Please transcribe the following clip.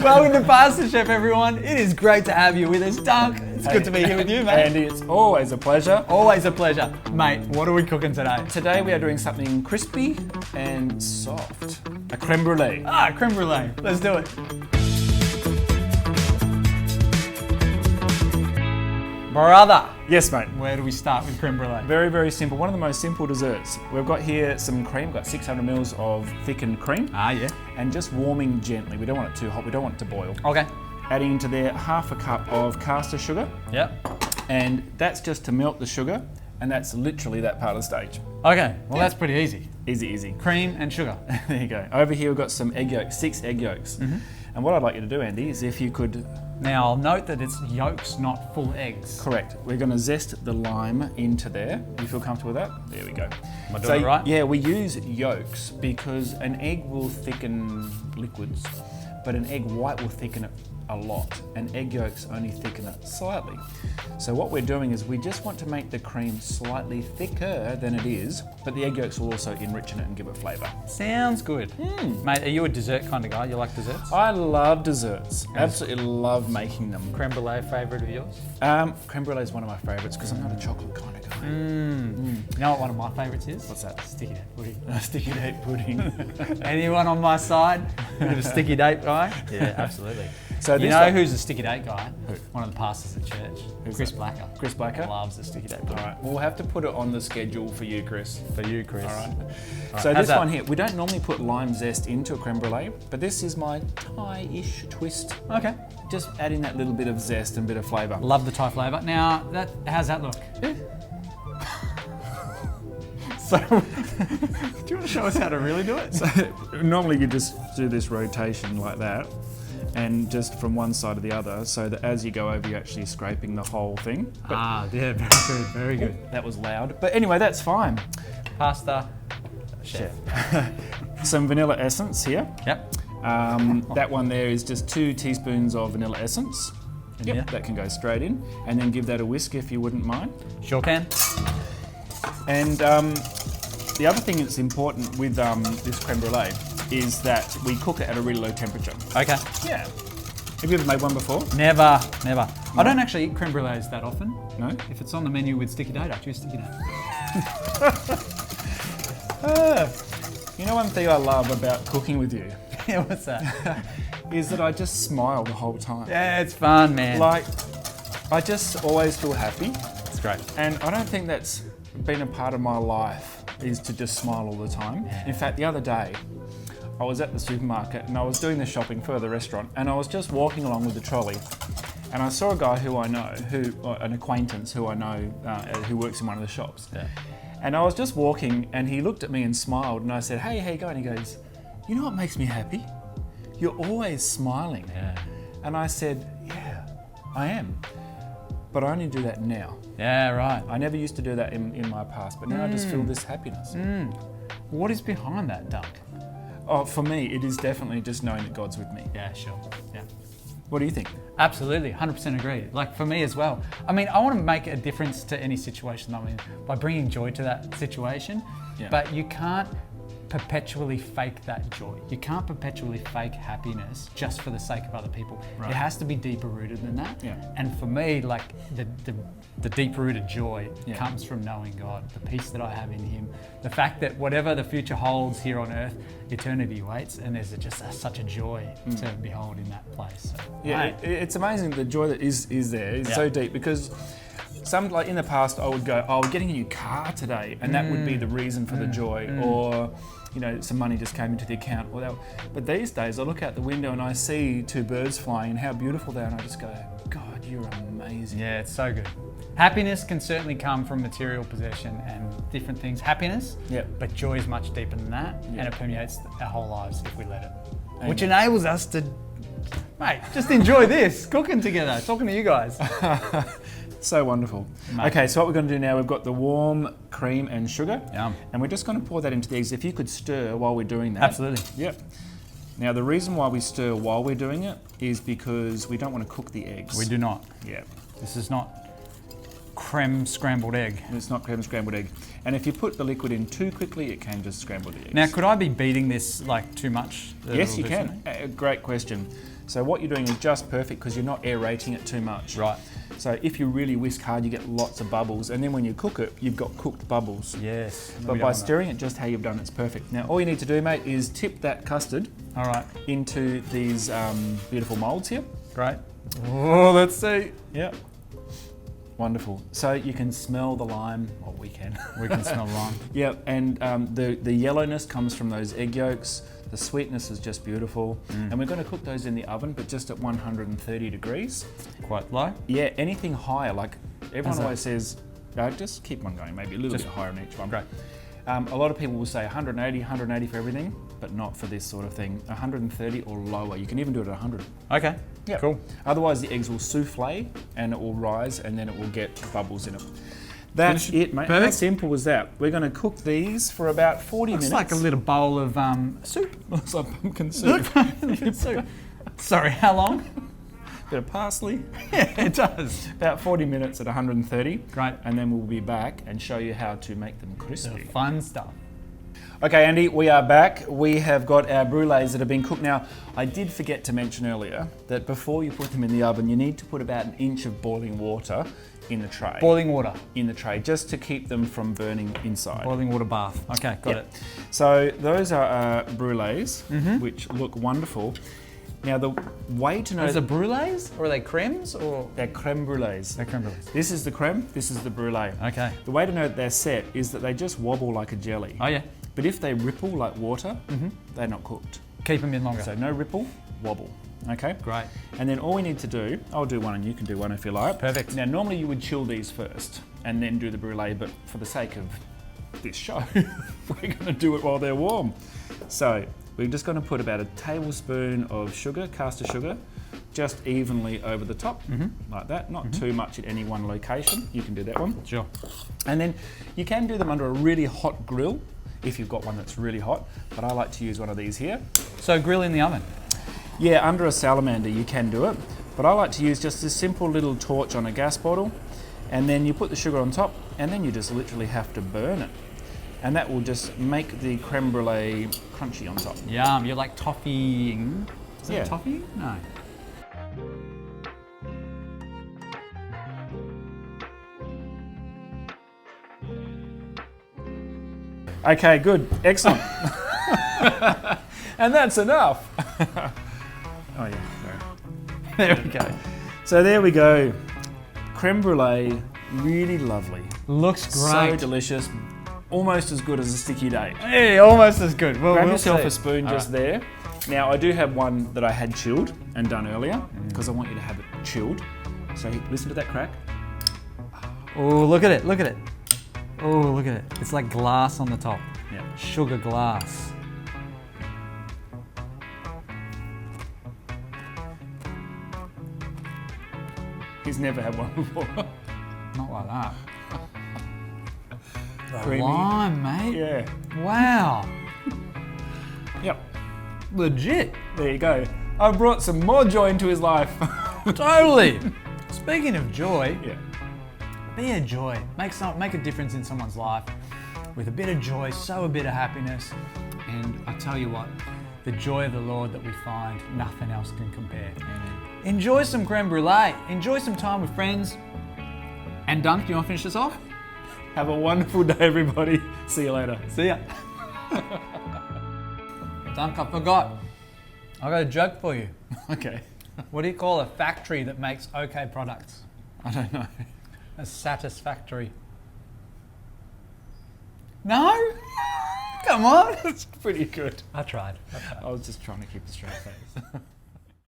Welcome to PastorChef, everyone. It is great to have you with us, Dunk. It's good to be here with you, mate. Andy, it's always a pleasure. Always a pleasure. Mate, what are we cooking today? Today we are doing something crispy and soft. A creme brulee. Creme brulee. Let's do it. Brother. Yes, mate. Where do we start with creme brulee? Very, very simple. One of the most simple desserts. We've got here some cream. We've got 600 mils of thickened cream. Yeah. And just warming gently. We don't want it too hot. We don't want it to boil. Okay. Adding into there half a cup of castor sugar. Yep. And that's just to melt the sugar. And that's literally that part of the stage. Okay. Well, that's pretty easy. Easy, easy. Cream and sugar. There you go. Over here we've got some egg yolks, 6 egg yolks. Mm-hmm. And what I'd like you to do, Andy, is if you could... Now, I'll note that it's yolks, not full eggs. Correct. We're going to zest the lime into there. Do you feel comfortable with that? There we go. Am I doing it right? Yeah, we use yolks because an egg will thicken liquids, but an egg white will thicken it a lot, and egg yolks only thicken it slightly. So what we're doing is we just want to make the cream slightly thicker than it is, but the egg yolks will also enrich in it and give it flavour. Sounds good. Mate, are you a dessert kind of guy? You like desserts? I love desserts. Absolutely love making them. Creme brulee favourite of yours? Creme brulee is one of my favourites because I'm not a chocolate kind of guy. You know what one of my favourites is? What's that? Sticky date pudding. Sticky date pudding. Anyone on my side? A bit of sticky date guy? Yeah, absolutely. So you know who's a sticky date guy? Who? One of the pastors at church. Chris Blacker. Chris Blacker? Loves the sticky date pudding. All right, we'll have to put it on the schedule for you, Chris. For you, Chris. All right. All So right, this one here, we don't normally put lime zest into a creme brulee, but this is my Thai-ish twist. Okay. Just adding that little bit of zest and bit of flavour. Love the Thai flavour. Now, how's that look? So, do you want to show us how to really do it? So normally you just do this rotation like that, and just from one side to the other, so that as you go over, you're actually scraping the whole thing. But Yeah, very good, very good. that was loud. But anyway, that's fine. Pasta chef. Some vanilla essence here. Yep. That one there is just 2 teaspoons of vanilla essence. Yeah. That can go straight in. And then give that a whisk if you wouldn't mind. Sure can. And the other thing that's important with this creme brulee is that we cook it at a really low temperature. Okay. Yeah. Have you ever made one before? Never. I don't actually eat creme brulees that often. No? If it's on the menu with sticky date, I choose sticky date. You know one thing I love about cooking with you Yeah, what's that? is that I just smile the whole time. Yeah, it's fun, man. Like, I just always feel happy. It's great. And I don't think that's been a part of my life, is to just smile all the time. Yeah. In fact, the other day, I was at the supermarket and I was doing the shopping for the restaurant, and I was just walking along with the trolley, and I saw a guy who I know, an acquaintance who I know, who works in one of the shops. Yeah. And I was just walking and he looked at me and smiled, and I said, "Hey, how you going?" He goes, "You know what makes me happy? You're always smiling." Yeah. And I said, "Yeah, I am. But I only do that now. Yeah, right. I never used to do that in my past, but now I just feel this happiness." What is behind that, Dunk? Oh, for me, it is definitely just knowing that God's with me. Yeah, sure. Yeah. What do you think? Absolutely, 100% agree. Like for me as well. I mean, I want to make a difference to any situation I'm in by bringing joy to that situation, Yeah. but you can't perpetually fake that joy. You can't perpetually fake happiness just for the sake of other people. Right. It has to be deeper rooted than that. Yeah. And for me, like the deeper rooted joy Yeah. comes from knowing God, the peace that I have in Him, the fact that whatever the future holds here on earth, eternity waits, and there's such a joy to behold in that place. So, Yeah, mate, it's amazing the joy that is there. It's Yeah. so deep because like in the past, I would go, "Oh, we're getting a new car today," and that would be the reason for the joy, or some money just came into the account. But these days, I look out the window and I see 2 birds flying and how beautiful they are, and I just go, "God, you're amazing." yeah, it's so good. Happiness can certainly come from material possession and different things. Happiness, Yep. but joy is much deeper than that, and it permeates our whole lives if we let it. Amen. Which enables us to, mate, just enjoy this, cooking together, talking to you guys. So wonderful. Mate. Okay, so what we're going to do now, we've got the warm cream and sugar. Yum. And we're just going to pour that into the eggs. If you could stir while we're doing that. Absolutely. Yep. Now, the reason why we stir while we're doing it is because we don't want to cook the eggs. We do not. Yeah. This is not creme scrambled egg. It's not creme scrambled egg. And if you put the liquid in too quickly, it can just scramble the eggs. Now, could I be beating this like too much? Yes, you can. Great question. So what you're doing is just perfect because you're not aerating it too much. Right. So if you really whisk hard, you get lots of bubbles, and then when you cook it, you've got cooked bubbles. Yes. But by stirring it just how you've done, it's perfect. Now all you need to do, mate, is tip that custard All right. into these beautiful moulds here. Great. Oh, let's see. Yep. Wonderful. So you can smell the lime. Well, we can. We can smell lime. Yeah, and the yellowness comes from those egg yolks. The sweetness is just beautiful. And we're going to cook those in the oven, but just at 130 degrees. Quite low. Yeah, anything higher, like everyone always says, no, just keep on going, maybe a little bit higher on each one. Great. A lot of people will say 180 for everything, but not for this sort of thing. 130 or lower. You can even do it at 100. Okay. Yeah. Cool. Otherwise, the eggs will souffle and it will rise, and then it will get bubbles in it. That's it, mate. Perfect. How simple was that? We're going to cook these for about 40 minutes. It's like a little bowl of soup. Looks like pumpkin soup. soup. Sorry, how long? Bit of parsley. Yeah, it does. About 40 minutes at 130. Great. And then we'll be back and show you how to make them crispy. Fun stuff. Okay, Andy, we are back. We have got our brulees that have been cooked. Now, I did forget to mention earlier that before you put them in the oven, you need to put about an inch of boiling water in the tray. Boiling water. In the tray, just to keep them from burning inside. Boiling water bath. Okay, got it. So those are brulees, which look wonderful. Now, the way to know... Those are brulees? Or are they cremes? Or They're creme brulees. they're creme brulees? This is the creme, this is the brulee. Okay. The way to know that they're set is that they just wobble like a jelly. Oh, yeah. But if they ripple like water, they're not cooked. Keep them in longer. So no ripple, wobble. Okay? Great. And then all we need to do, I'll do one and you can do one if you like. Perfect. Now normally you would chill these first and then do the brulee, but for the sake of this show, we're going to do it while they're warm. So we're just going to put about a tablespoon of sugar, castor sugar, just evenly over the top, like that. Not too much at any one location. You can do that one. Sure. And then you can do them under a really hot grill if you've got one that's really hot, but I like to use one of these here. So grill in the oven? Yeah, under a salamander you can do it, but I like to use just a simple little torch on a gas bottle, and then you put the sugar on top, and then you just literally have to burn it. And that will just make the creme brulee crunchy on top. Yum, you're like toffeeing. Is it toffee? No. Okay, good, excellent. And that's enough. Oh yeah, sorry. There we go. So there we go. Creme brulee, really lovely. Looks So great. delicious, almost as good as a sticky date. Hey, almost as good. Well, Grab we'll yourself see. a spoon just there. Now I do have one that I had chilled and done earlier because I want you to have it chilled. So listen to that crack. Oh, look at it, look at it. Oh, look at it. It's like glass on the top. Yeah. Sugar glass. He's never had one before. Not like that. Creamy. Lime, mate. Yeah. Wow. Yep. Legit. There you go. I've brought some more joy into his life. Totally. Speaking of joy, Yeah. be a joy. Make a difference in someone's life with a bit of joy, sow a bit of happiness. And I tell you what, the joy of the Lord that we find, nothing else can compare. Amen. Enjoy some creme brulee. Enjoy some time with friends. And Dunk, do you want to finish this off? Have a wonderful day, everybody. See you later. See ya. Dunk, I forgot. I got a joke for you. Okay. What do you call a factory that makes okay products? I don't know. A satisfactory. No? Come on. It's pretty good. I tried. I was just trying to keep a straight face.